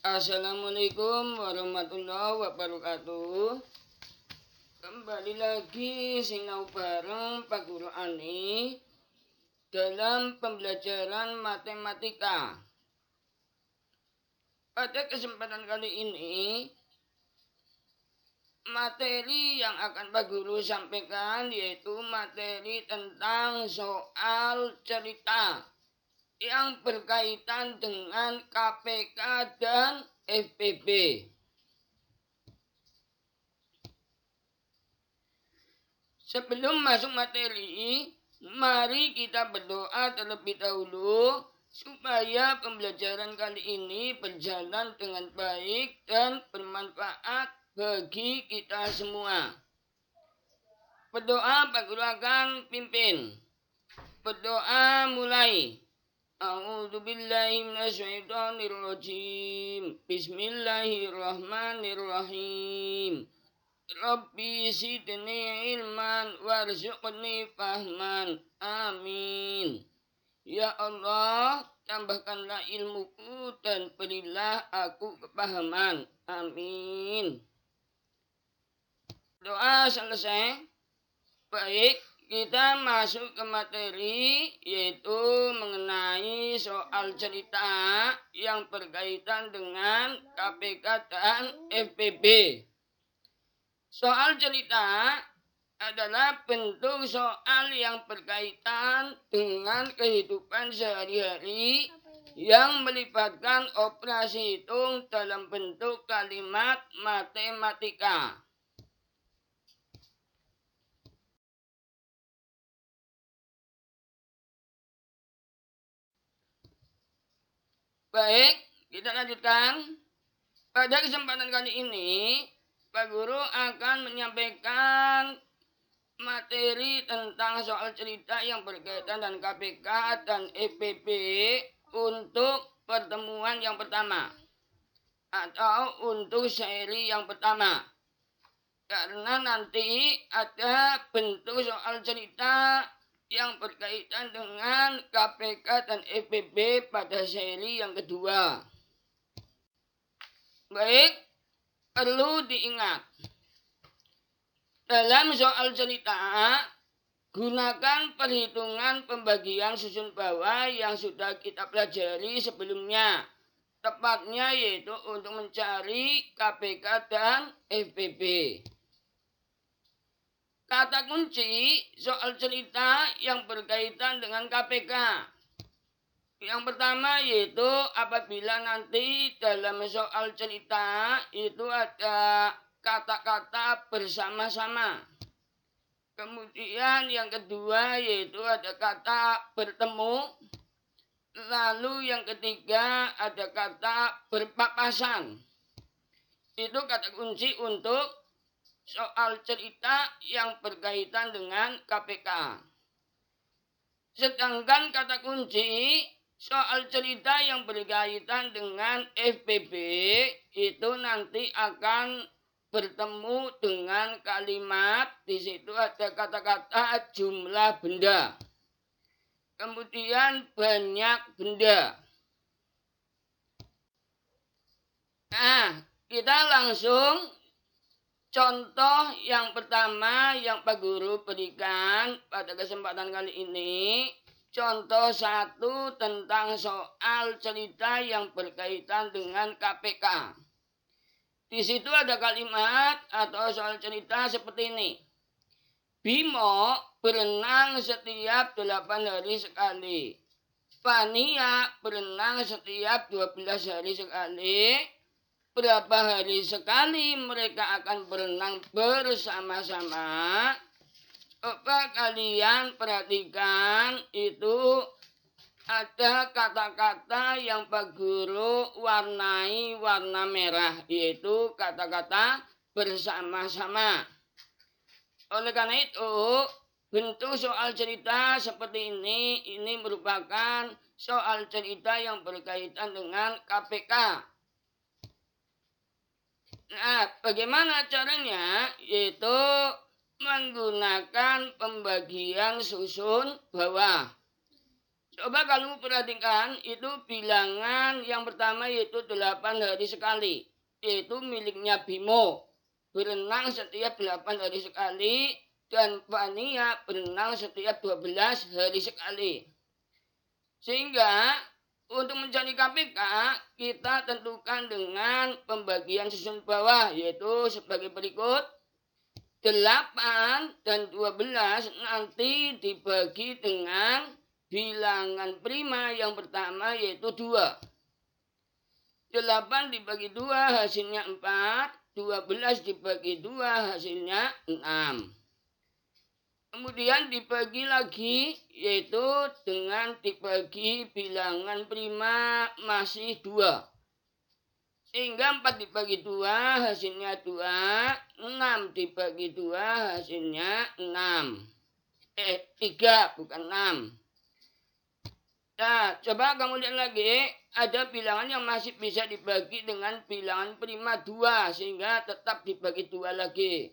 Assalamualaikum warahmatullahi wabarakatuh. Kembali lagi sinau bareng Pak Guru Ani dalam pembelajaran matematika. Pada kesempatan kali ini, materi yang akan Pak Guru sampaikan yaitu materi tentang soal cerita yang berkaitan dengan KPK dan FPB. Sebelum masuk materi, mari kita berdoa terlebih dahulu supaya pembelajaran kali ini berjalan dengan baik dan bermanfaat bagi kita semua. Berdoa Pak Guru akan pimpin. Berdoa mulai. A'udzubillahi minasyaitonirrajim. Bismillahirrahmanirrahim. Rabbi zidni ilman warzuqni fahman. Amin. Ya Allah, tambahkanlah ilmuku dan berilah aku kepahaman. Amin. Doa selesai. Baik. Kita masuk ke materi yaitu mengenai soal cerita yang berkaitan dengan KPK dan FPB. Soal cerita adalah bentuk soal yang berkaitan dengan kehidupan sehari-hari yang melibatkan operasi hitung dalam bentuk kalimat matematika. Baik, kita lanjutkan. Pada kesempatan kali ini, Pak Guru akan menyampaikan materi tentang soal cerita yang berkaitan dengan KPK dan FPB untuk pertemuan yang pertama atau untuk seri yang pertama. Karena nanti ada bentuk soal cerita yang berkaitan dengan KPK dan FPB pada seri yang kedua. Baik, perlu diingat. Dalam soal cerita, gunakan perhitungan pembagian susun bawah yang sudah kita pelajari sebelumnya. Tepatnya yaitu untuk mencari KPK dan FPB. Kata kunci soal cerita yang berkaitan dengan KPK. Yang pertama yaitu apabila nanti dalam soal cerita itu ada kata-kata bersama-sama. Kemudian yang kedua yaitu ada kata bertemu. Lalu yang ketiga ada kata berpapasan. Itu kata kunci untuk soal cerita yang berkaitan dengan KPK. Sedangkan kata kunci soal cerita yang berkaitan dengan FPB itu nanti akan bertemu dengan kalimat, di situ ada kata-kata jumlah benda. Kemudian banyak benda. Nah, kita langsung contoh yang pertama yang Pak Guru berikan pada kesempatan kali ini. Contoh 1 tentang soal cerita yang berkaitan dengan KPK. Di situ ada kalimat atau soal cerita seperti ini. Bimo berenang setiap 8 hari sekali. Fania berenang setiap 12 hari sekali. Berapa hari sekali mereka akan berenang bersama-sama? Coba kalian perhatikan itu ada kata-kata yang Pak Guru warnai warna merah, yaitu kata-kata bersama-sama. Oleh karena itu, bentuk soal cerita seperti ini merupakan soal cerita yang berkaitan dengan KPK. Nah, bagaimana caranya? Yaitu menggunakan pembagian susun bawah. Coba kalau perhatikan, itu bilangan yang pertama yaitu 8 hari sekali. Yaitu miliknya Bimo. Berenang setiap 8 hari sekali. Dan Vania berenang setiap 12 hari sekali. Sehingga untuk mencari KPK, kita tentukan dengan pembagian susun bawah. Yaitu sebagai berikut. 8 dan 12 nanti dibagi dengan bilangan prima yang pertama yaitu 2. 8 dibagi 2 hasilnya 4. 12 dibagi 2 hasilnya 6. Kemudian dibagi lagi yaitu dengan dibagi bilangan prima masih 2. Sehingga 4 dibagi 2 hasilnya 2. 6 dibagi 2 hasilnya 6. 3 bukan 6. Nah, coba kamu lihat lagi, ada bilangan yang masih bisa dibagi dengan bilangan prima 2, sehingga tetap dibagi 2 lagi.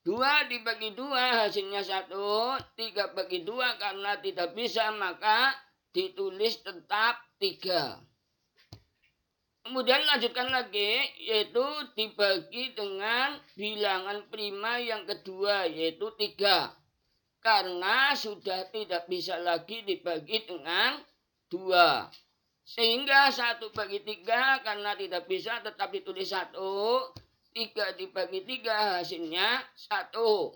2 dibagi 2 hasilnya 1, 3 bagi 2 karena tidak bisa maka ditulis tetap 3. Kemudian lanjutkan lagi, yaitu dibagi dengan bilangan prima yang kedua, yaitu 3. Karena sudah tidak bisa lagi dibagi dengan 2. Sehingga 1 bagi 3 karena tidak bisa tetap ditulis 1. 3 dibagi 3 hasilnya 1.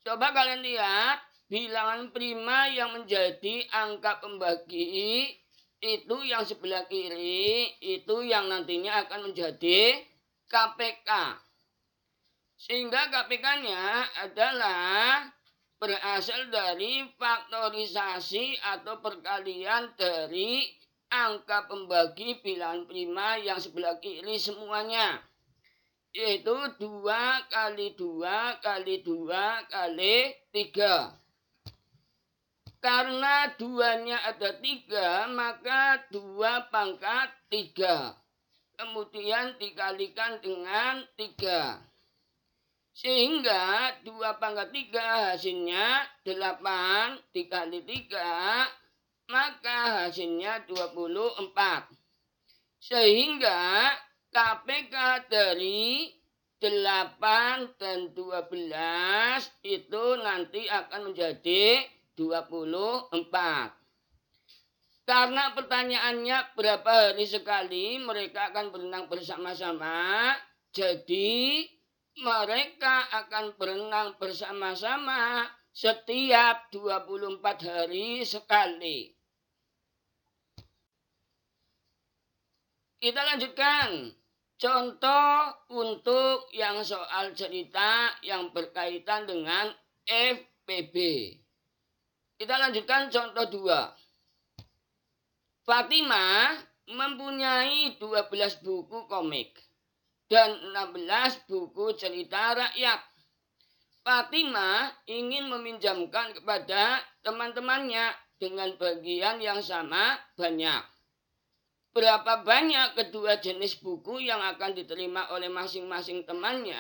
Coba kalian lihat bilangan prima yang menjadi angka pembagi itu yang sebelah kiri itu yang nantinya akan menjadi KPK. Sehingga KPK-nya adalah berasal dari faktorisasi atau perkalian dari angka pembagi bilangan prima yang sebelah kiri semuanya. Yaitu 2 kali 2 kali 2 kali 3. Karena 2-nya ada 3, maka 2 pangkat 3. Kemudian dikalikan dengan 3. Sehingga 2 pangkat 3 hasilnya 8 dikali 3, maka hasilnya 24. Sehingga KPK dari 8 dan 12 itu nanti akan menjadi 24. Karena pertanyaannya berapa hari sekali mereka akan berenang bersama-sama, jadi mereka akan berenang bersama-sama setiap 24 hari sekali. Kita lanjutkan. Contoh untuk yang soal cerita yang berkaitan dengan FPB. Kita lanjutkan contoh 2. Fatima mempunyai 12 buku komik dan 16 buku cerita rakyat. Fatima ingin meminjamkan kepada teman-temannya dengan bagian yang sama banyak. Berapa banyak kedua jenis buku yang akan diterima oleh masing-masing temannya?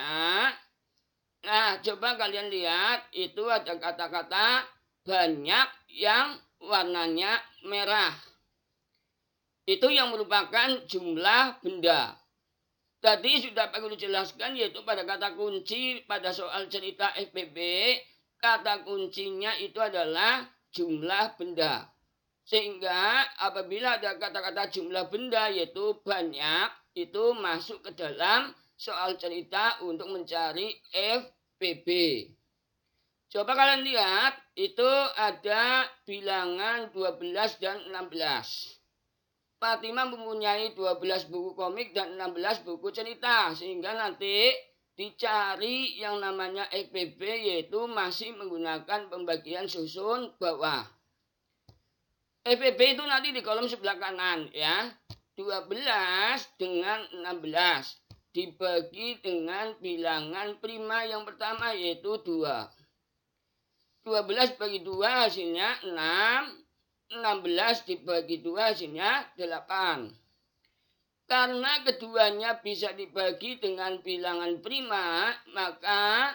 Nah, coba kalian lihat, itu ada kata-kata banyak yang warnanya merah. Itu yang merupakan jumlah benda. Tadi sudah Pak Guru jelaskan yaitu pada kata kunci pada soal cerita FPB, kata kuncinya itu adalah jumlah benda. Sehingga apabila ada kata-kata jumlah benda yaitu banyak, itu masuk ke dalam soal cerita untuk mencari FPB. Coba kalian lihat, itu ada bilangan 12 dan 16. Fatima mempunyai 12 buku komik dan 16 buku cerita. Sehingga nanti dicari yang namanya FPB yaitu masih menggunakan pembagian susun bawah. FPB itu nanti di kolom sebelah kanan ya. 12 dengan 16 dibagi dengan bilangan prima yang pertama yaitu 2. 12 bagi 2 hasilnya 6. 16 dibagi 2 hasilnya 8. Karena keduanya bisa dibagi dengan bilangan prima, maka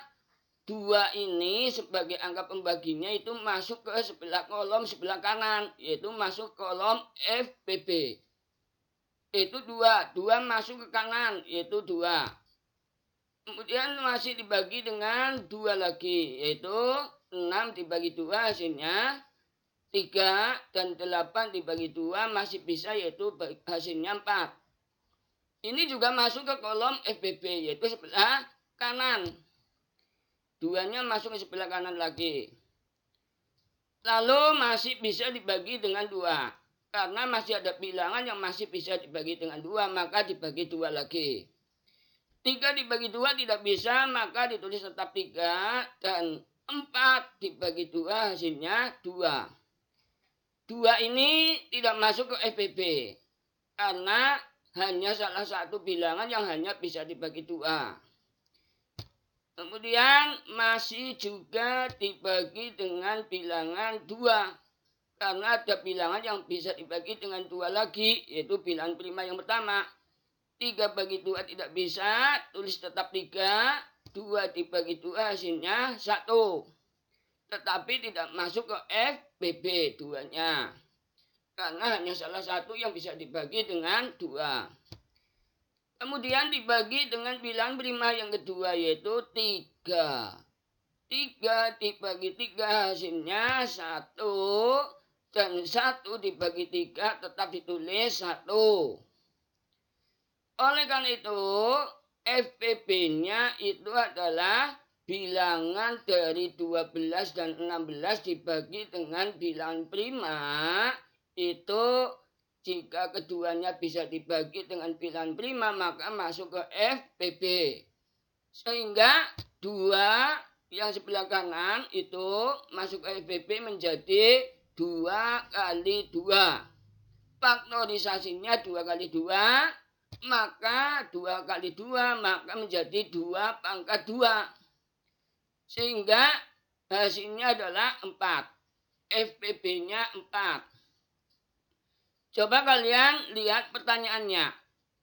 2 ini sebagai angka pembaginya itu masuk ke sebelah kolom sebelah kanan, yaitu masuk kolom FPB. Itu 2 masuk ke kanan, yaitu 2. Kemudian masih dibagi dengan 2 lagi, yaitu 6 dibagi 2 hasilnya 3, dan 8 dibagi 2 masih bisa, yaitu hasilnya 4. Ini juga masuk ke kolom FBB, yaitu sebelah kanan. 2-nya masuk ke sebelah kanan lagi. Lalu masih bisa dibagi dengan 2. Karena masih ada bilangan yang masih bisa dibagi dengan 2, maka dibagi 2 lagi. 3 dibagi 2 tidak bisa, maka ditulis tetap 3. Dan 4 dibagi 2 hasilnya 2. 2 ini tidak masuk ke FBB. Karena hanya salah satu bilangan yang hanya bisa dibagi 2. Kemudian masih juga dibagi dengan bilangan 2. Karena ada bilangan yang bisa dibagi dengan 2 lagi, yaitu bilangan prima yang pertama. 3 bagi 2 tidak bisa, tulis tetap 3. 2 dibagi 2 hasilnya 1. Tetapi tidak masuk ke FBB 2-nya. Karena hanya salah satu yang bisa dibagi dengan 2. Kemudian dibagi dengan bilangan prima yang kedua, yaitu 3. 3 dibagi 3 hasilnya 1. Dan 1 dibagi 3 tetap ditulis 1. Oleh karena itu, FPB-nya itu adalah bilangan dari 12 dan 16 dibagi dengan bilangan prima. Itu jika keduanya bisa dibagi dengan bilangan prima, maka masuk ke FPB. Sehingga 2 yang sebelah kanan itu masuk ke FPB menjadi 2 kali 2. Faktorisasinya 2 kali 2, maka 2 kali 2 maka menjadi 2 pangkat 2. Sehingga hasilnya adalah 4. FPB-nya 4. Coba kalian lihat pertanyaannya.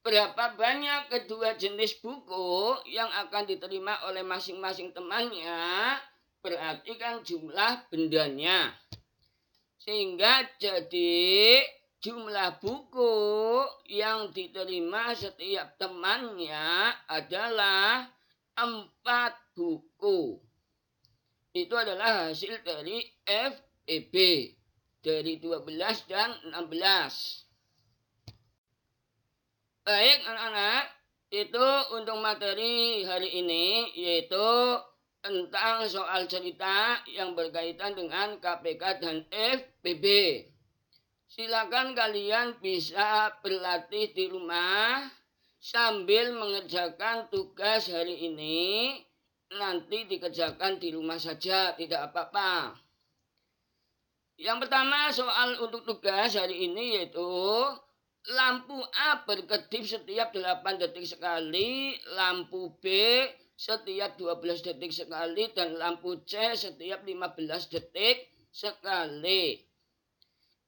Berapa banyak kedua jenis buku yang akan diterima oleh masing-masing temannya? Berarti kan jumlah bendanya. Sehingga jadi jumlah buku yang diterima setiap temannya adalah 4 buku. Itu adalah hasil dari FEB. Dari 12 dan 16. Baik anak-anak, itu untuk materi hari ini, yaitu tentang soal cerita yang berkaitan dengan KPK dan FPB. Silakan kalian bisa berlatih di rumah sambil mengerjakan tugas hari ini. Nanti dikerjakan di rumah saja, tidak apa-apa. Yang pertama soal untuk tugas hari ini yaitu lampu A berkedip setiap 8 detik sekali, lampu B setiap 12 detik sekali, dan lampu C setiap 15 detik sekali.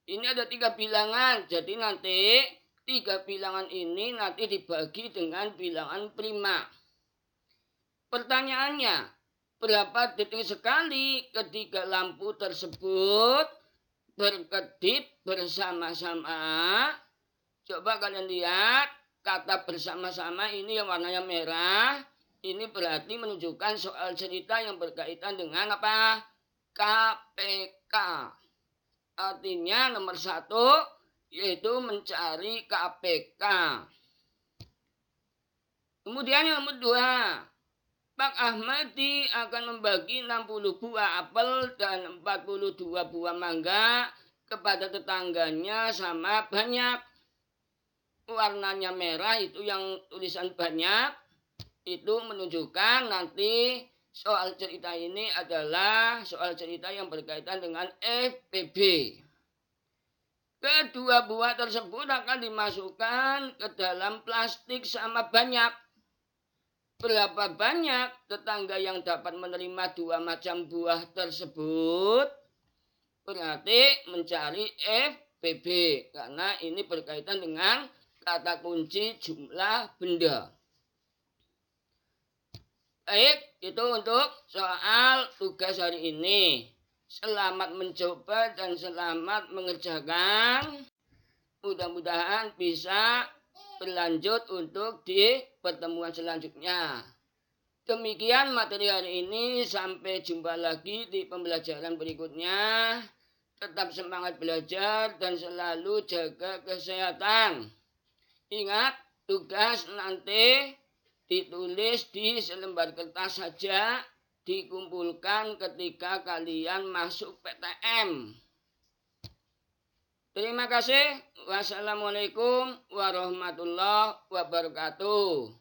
Ini ada 3 bilangan, jadi nanti 3 bilangan ini nanti dibagi dengan bilangan prima. Pertanyaannya, berapa detik sekali ketiga lampu tersebut berkedip bersama-sama? Coba kalian lihat kata bersama-sama ini yang warnanya merah. Ini berarti menunjukkan soal cerita yang berkaitan dengan apa? KPK. Artinya nomor 1 yaitu mencari KPK. Kemudian yang nomor 2. Pak Ahmadi akan membagi 60 buah apel dan 42 buah mangga kepada tetangganya sama banyak. Warnanya merah itu yang tulisan banyak. Itu menunjukkan nanti soal cerita ini adalah soal cerita yang berkaitan dengan FPB. Kedua buah tersebut akan dimasukkan ke dalam plastik sama banyak. Berapa banyak tetangga yang dapat menerima 2 macam buah tersebut? Berarti mencari FPB. Karena ini berkaitan dengan kata kunci jumlah benda. Baik, itu untuk soal tugas hari ini. Selamat mencoba dan selamat mengerjakan. Mudah-mudahan bisa berlanjut untuk di pertemuan selanjutnya. Demikian materi hari ini. Sampai jumpa lagi di pembelajaran berikutnya. Tetap semangat belajar dan selalu jaga kesehatan. Ingat, tugas nanti ditulis di selembar kertas saja, dikumpulkan ketika kalian masuk PTM. Terima kasih. Wassalamualaikum warahmatullahi wabarakatuh.